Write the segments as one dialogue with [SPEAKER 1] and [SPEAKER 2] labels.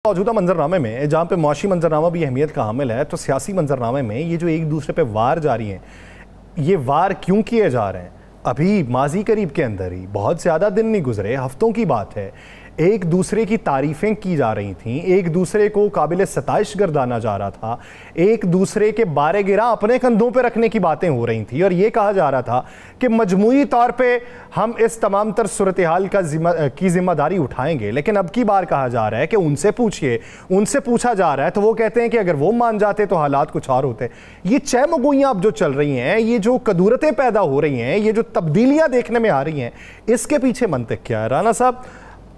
[SPEAKER 1] मौजूदा मंजरनामे में जहाँ पे मुआशी मंजरनामा भी अहमियत का हामिल है, तो सियासी मंजरनामे में ये जो एक दूसरे पे वार जारी हैं, ये वार क्यों किए जा रहे हैं? अभी माजी करीब के अंदर ही, बहुत ज़्यादा दिन नहीं गुजरे, हफ्तों की बात है, एक दूसरे की तारीफ़ें की जा रही थीं, एक दूसरे को काबिल सताइश गर्दाना जा रहा था, एक दूसरे के बारे गिरा अपने कंधों पे रखने की बातें हो रही थी और ये कहा जा रहा था कि मजमूई तौर पे हम इस तमाम तर सूरत हाल की जिम्मेदारी उठाएंगे। लेकिन अब की बार कहा जा रहा है कि उनसे पूछिए, उनसे पूछा जा रहा है तो वो कहते हैं कि अगर वो मान जाते तो हालात कुछ और होते। ये चहमगोइयाँ अब जो चल रही हैं, ये जो कदूरतें पैदा हो रही हैं, ये जो तब्दीलियाँ देखने में आ रही हैं, इसके पीछे मंतिक क्या है? राना साहब,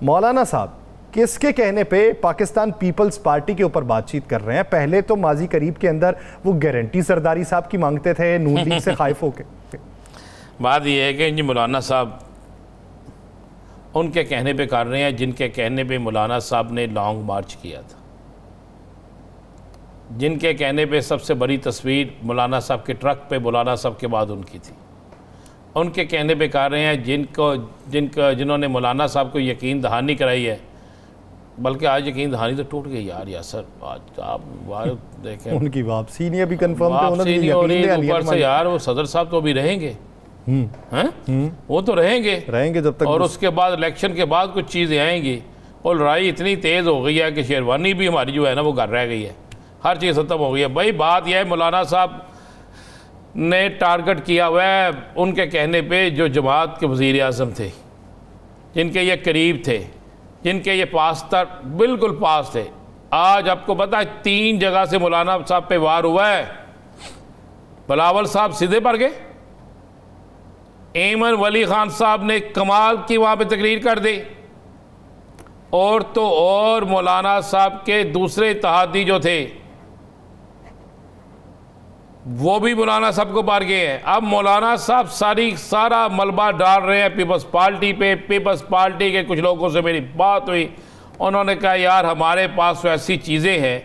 [SPEAKER 1] मौलाना साहब किसके कहने पे पाकिस्तान पीपल्स पार्टी के ऊपर बातचीत कर रहे हैं? पहले तो माजी करीब के अंदर वो गारंटी सरदारी साहब की मांगते थे नून लीग से खाइफ होके।
[SPEAKER 2] बात यह है कि जी मौलाना साहब उनके कहने पे कर रहे हैं जिनके कहने पे मौलाना साहब ने लॉन्ग मार्च किया था, जिनके कहने पे सबसे बड़ी तस्वीर मौलाना साहब के ट्रक पे मौलाना साहब के बाद उनकी थी, उनके कहने पे कर रहे हैं जिन्होंने मौलाना साहब को यकीन दहानी कराई है। बल्कि आज यकीन दहानी तो टूट गई यार यासर, आज आप देखें
[SPEAKER 1] उनकी वापसी नहीं अभी कंफर्म
[SPEAKER 2] ऊपर से यार वो सदर साहब तो अभी रहेंगे, वो तो रहेंगे
[SPEAKER 1] जब तक,
[SPEAKER 2] और उसके बाद इलेक्शन के बाद कुछ चीज़ें आएंगी और लड़ाई इतनी तेज़ हो गई है कि शेरवानी भी हमारी जो है ना वो घर रह गई है, हर चीज़ ख़त्म हो गई है। भाई बात यह है मौलाना साहब ने टारगेट किया हुआ है उनके कहने पे जो जमात के वज़ीर आज़म थे, जिनके ये करीब थे, जिनके ये पास था, बिल्कुल पास थे। आज आपको पता है 3 जगह से मौलाना साहब पे वार हुआ है। बिलावल साहब सीधे पर गए, एमन वली खान साहब ने कमाल की वहाँ पे तकरीर कर दी, और तो और मौलाना साहब के दूसरे इत्तेहादी जो थे वो भी मौलाना साहब को पार गए हैं। अब मौलाना साहब सारा मलबा डाल रहे हैं पीपल्स पार्टी पे। पीपल्स पार्टी के कुछ लोगों से मेरी बात हुई, उन्होंने कहा यार हमारे पास तो ऐसी चीज़ें हैं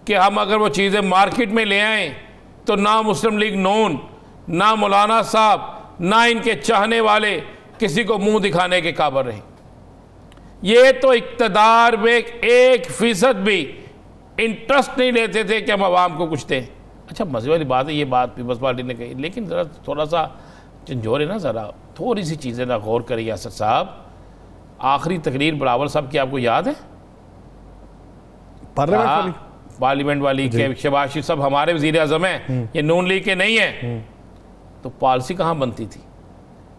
[SPEAKER 2] कि हम अगर वो चीज़ें मार्केट में ले आएँ तो ना मुस्लिम लीग नून, ना मौलाना साहब, ना इनके चाहने वाले किसी को मुंह दिखाने के काबिल रहे। ये तो इक़्तिदार में 1% भी इंटरेस्ट नहीं लेते थे कि हम आवाम को कुछ दें। अच्छा मज़े वाली बात है, ये बात पीपल्स पार्टी ने कही, लेकिन ज़रा थोड़ा सा झंझोरे ना, ज़रा थोड़ी सी चीज़ें ना गौर करिए यासर साहब। आखिरी तकरीर बिलावल साहब की आपको याद है? पार्लियामेंट वाली के शहबाज शरीफ साहब हमारे वज़ीर आज़म हैं, ये नून लीग के नहीं हैं। तो पॉलिसी कहाँ बनती थी?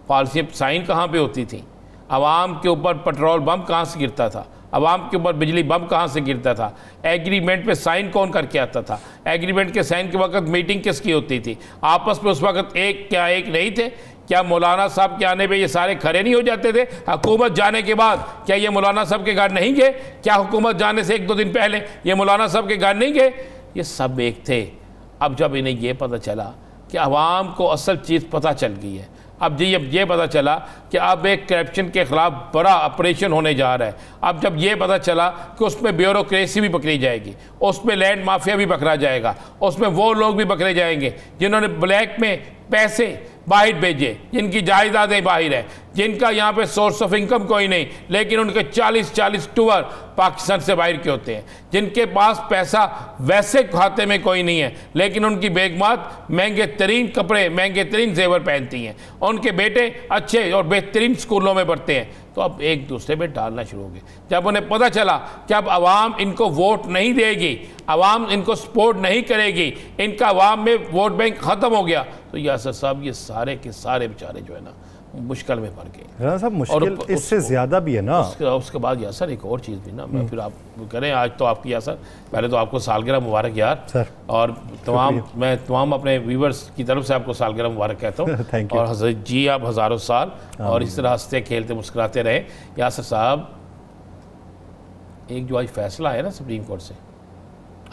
[SPEAKER 2] पॉलिसी साइन कहाँ पे होती थी? आवाम के ऊपर पेट्रोल बम कहाँ से गिरता था? आवाम के ऊपर बिजली बम कहाँ से गिरता था? एग्रीमेंट पे साइन कौन करके आता था? एग्रीमेंट के साइन के वक्त मीटिंग किसकी होती थी? आपस में उस वक्त एक नहीं थे? क्या मौलाना साहब के आने पे ये सारे खड़े नहीं हो जाते थे? हुकूमत जाने के बाद क्या ये मौलाना साहब के घर नहीं गए? क्या हुकूमत जाने से 1-2 दिन पहले ये मौलाना साहब के घर नहीं गए? ये सब एक थे। अब जब इन्हें ये पता चला कि आवाम को असल चीज़ पता चल गई है, अब ये पता चला कि अब एक करप्शन के ख़िलाफ़ बड़ा ऑपरेशन होने जा रहा है, अब जब ये पता चला कि उसमें ब्यूरोक्रेसी भी पकड़ी जाएगी, उसमें लैंड माफिया भी पकड़ा जाएगा, उसमें वो लोग भी पकड़े जाएंगे जिन्होंने ब्लैक में पैसे बाहर भेजे, जिनकी जायदादें बाहर है, जिनका यहाँ पे सोर्स ऑफ इनकम कोई नहीं, लेकिन उनके 40 टूर पाकिस्तान से बाहर के होते हैं, जिनके पास पैसा वैसे खाते में कोई नहीं है, लेकिन उनकी बेगमात महंगे तरीन कपड़े, महंगे तरीन जेवर पहनती हैं, उनके बेटे अच्छे और बेहतरीन स्कूलों में पढ़ते हैं। तो अब एक दूसरे पे डालना शुरू हो गए। जब उन्हें पता चला कि अब आवाम इनको वोट नहीं देगी, आवाम इनको सपोर्ट नहीं करेगी, इनका आवाम में वोट बैंक ख़त्म हो गया, तो यासर साहब ये सारे के सारे बेचारे जो है ना मुश्किल में पड़ गए।
[SPEAKER 1] साहब मुश्किल इससे ज़्यादा भी है ना।
[SPEAKER 2] उसके बाद यासर एक और चीज़ भी ना, मैं फिर आप करें आज तो आपकी यासर, पहले तो आपको सालगिरह मुबारक यार सर, और मैं तमाम अपने व्यूवर्स की तरफ से आपको सालगिरह मुबारक कहता हूँ। और जी आप हज़ारों साल और इस तरह हंसते खेलते मुस्कुराते रहे। यासर साहब एक जो आज फैसला आया ना सुप्रीम कोर्ट से,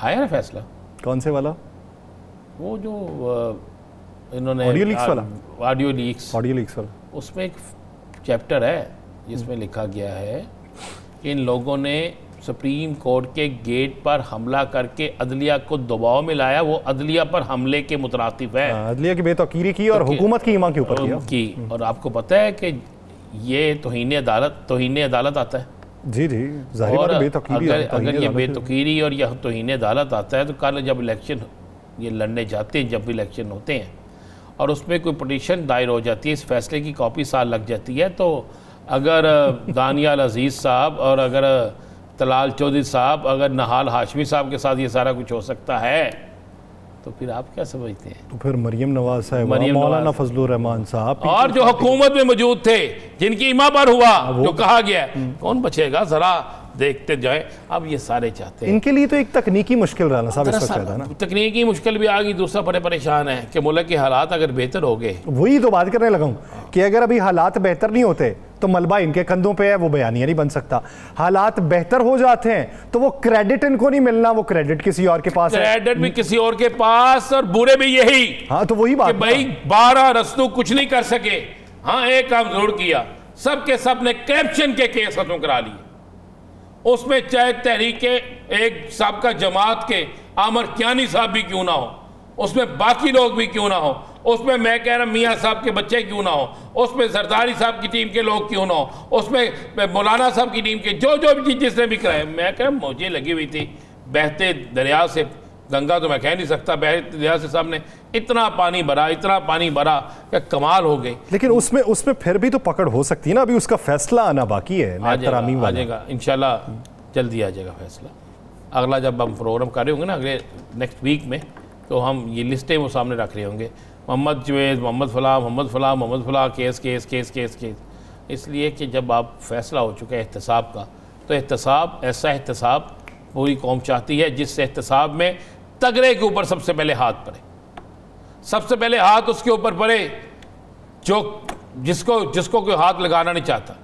[SPEAKER 2] आया ना फैसला,
[SPEAKER 1] कौन से वाला? वो
[SPEAKER 2] जो इन्होंने
[SPEAKER 1] ऑडियो लीक्स वाला,
[SPEAKER 2] उसमें एक चैप्टर है जिसमें लिखा गया है कि इन लोगों ने सुप्रीम कोर्ट के गेट पर हमला करके अदलिया को दबाव में लाया, वो अदलिया पर हमले के मुतरातिफ है।
[SPEAKER 1] अदलिया की बेतौकीरी की और हुकूमत की ईमान के ऊपर
[SPEAKER 2] की। और आपको पता है कि ये तौहीन अदालत आता है।
[SPEAKER 1] जी जी, जाहिर बात है बेतौकीरी
[SPEAKER 2] अगर ये बेतौकीरी और यह तौहीन अदालत आता है तो कल जब इलेक्शन ये लड़ने जाते हैं, जब इलेक्शन होते हैं और उसमें कोई पटिशन दायर हो जाती है, इस फैसले की कॉपी साल लग जाती है, तो अगर दानियाल अजीज़ साहब और अगर तलाल चौधरी साहब, अगर नहाल हाशमी साहब के साथ ये सारा कुछ हो सकता है तो फिर आप क्या समझते हैं?
[SPEAKER 1] तो फिर मरियम नवाज साहब, मौलाना फजलुर रहमान साहब
[SPEAKER 2] और जो हुकूमत में मौजूद थे, जिनकी इमा पर हुआ जो कहा गया, कौन बचेगा? जरा देखते जाए। अब ये सारे चाहते हैं,
[SPEAKER 1] इनके लिए तो एक तकनीकी मुश्किल रहना साहब इस वक्त है ना,
[SPEAKER 2] तकनीकी मुश्किल भी आ गई। दूसरा बड़े परेशान है कि मुल्क के हालात अगर बेहतर हो गए,
[SPEAKER 1] वही तो बात करने लगा हूँ कि अगर अभी हालात बेहतर नहीं होते तो मलबा इनके कंधों पे है, वो बयानिया नहीं बन सकता। हालात बेहतर हो जाते हैं तो वो क्रेडिट इनको नहीं मिलना, वो क्रेडिट किसी और के पास है,
[SPEAKER 2] क्रेडिट भी किसी और के पास, और बुरे भी यही।
[SPEAKER 1] हाँ तो वही बात,
[SPEAKER 2] भाई 12 रस्तू कुछ नहीं कर सके। हाँ एक काम जरूर किया, सबके सब ने करप्शन के केस खत्म करा लिए। उसमें चाहे तहरीके एक साबका जमात के आमर कियानी साहब भी क्यों ना हो, उसमें बाकी लोग भी क्यों ना हो, उसमें मैं कह रहा मियाँ साहब के बच्चे क्यों ना हो, उसमें जरदारी साहब की टीम के लोग क्यों ना हो, उसमें मौलाना साहब की टीम के जो भी जिसने भी कराया, मैं कह रहा मुझे लगी हुई थी बहते दरिया से, गंगा तो मैं कह नहीं सकता, बहते दरिया से सामने इतना पानी भरा, इतना पानी भरा कि कमाल हो गई।
[SPEAKER 1] लेकिन उसमें फिर भी तो पकड़ हो सकती है ना, अभी उसका फैसला आना बाकी है।
[SPEAKER 2] आ जाएगा इंशाल्लाह, जल्दी आ जाएगा फैसला। अगला जब हम प्रोग्राम कर रहे होंगे ना अगले नेक्स्ट वीक में, तो हम ये लिस्टें वो सामने रख रहे होंगे, मोहम्मद जवेद, मोहम्मद फलाह केस, इसलिए कि जब आप फैसला हो चुका है एहतसाब का, तो एहतसाब ऐसा एहतसाब पूरी कौम चाहती है जिससे एहतसाब में तगड़े के ऊपर सबसे पहले हाथ पड़े, सबसे पहले हाथ उसके ऊपर पड़े जो जिसको कोई हाथ लगाना नहीं चाहता,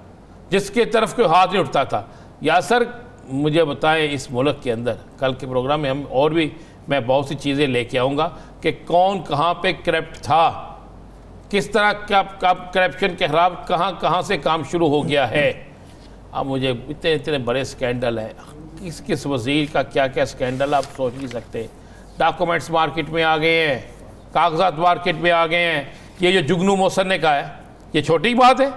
[SPEAKER 2] जिसके तरफ कोई हाथ नहीं उठता था। यासर मुझे बताएं, इस मुल्क के अंदर कल के प्रोग्राम में हम और भी मैं बहुत सी चीज़ें लेके आऊँगा कि कौन कहाँ पे करप्ट था, किस तरह का करप्शन के खिलाफ कहाँ से काम शुरू हो गया है। अब मुझे इतने बड़े स्कैंडल हैं, किस वज़ीर का क्या क्या स्कैंडल आप सोच नहीं सकते। डॉक्यूमेंट्स मार्केट में आ गए हैं, कागजात मार्केट में आ गए हैं। ये जो जुगनू मोहसन ने कहा है, ये छोटी बात है?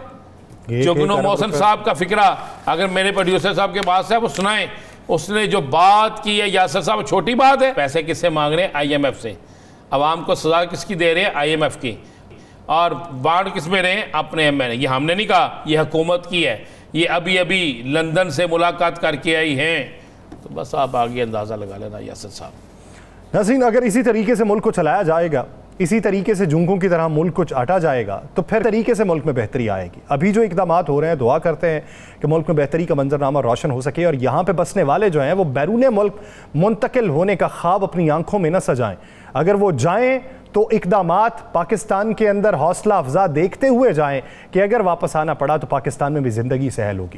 [SPEAKER 2] जुगनू मोहसन साहब का फिक्रा अगर मेरे प्रोड्यूसर साहब के पास है वो सुनाएं, उसने जो बात की है यासर साहब, छोटी बात है? पैसे किससे मांग रहे हैं? IMF से। अवाम को सजा किसकी दे रहे हैं? IMF की। और बांड किस में रहे हैं? अपने MNA। ये हमने नहीं कहा, ये हुकूमत की है, ये अभी लंदन से मुलाकात करके आई हैं। तो बस आप आगे अंदाज़ा लगा लेना यासर साहब।
[SPEAKER 1] नाज़रीन, अगर इसी तरीके से मुल्क को चलाया जाएगा, इसी तरीके से जुंगों की तरह मुल्क को चाटा जाएगा, तो फिर तरीके से मुल्क में बेहतरी आएगी। अभी जो इकदाम हो रहे हैं, दुआ करते हैं कि मुल्क में बेहतरी का मंजरनामा रोशन हो सके और यहाँ पे बसने वाले जो हैं वो बैरून मुल्क मुंतकिल होने का ख्वाब अपनी आंखों में न सजाएं। अगर वो जाएं तो इकदामात पाकिस्तान के अंदर हौसला अफजा देखते हुए जाएं कि अगर वापस आना पड़ा तो पाकिस्तान में भी ज़िंदगी सहल होगी।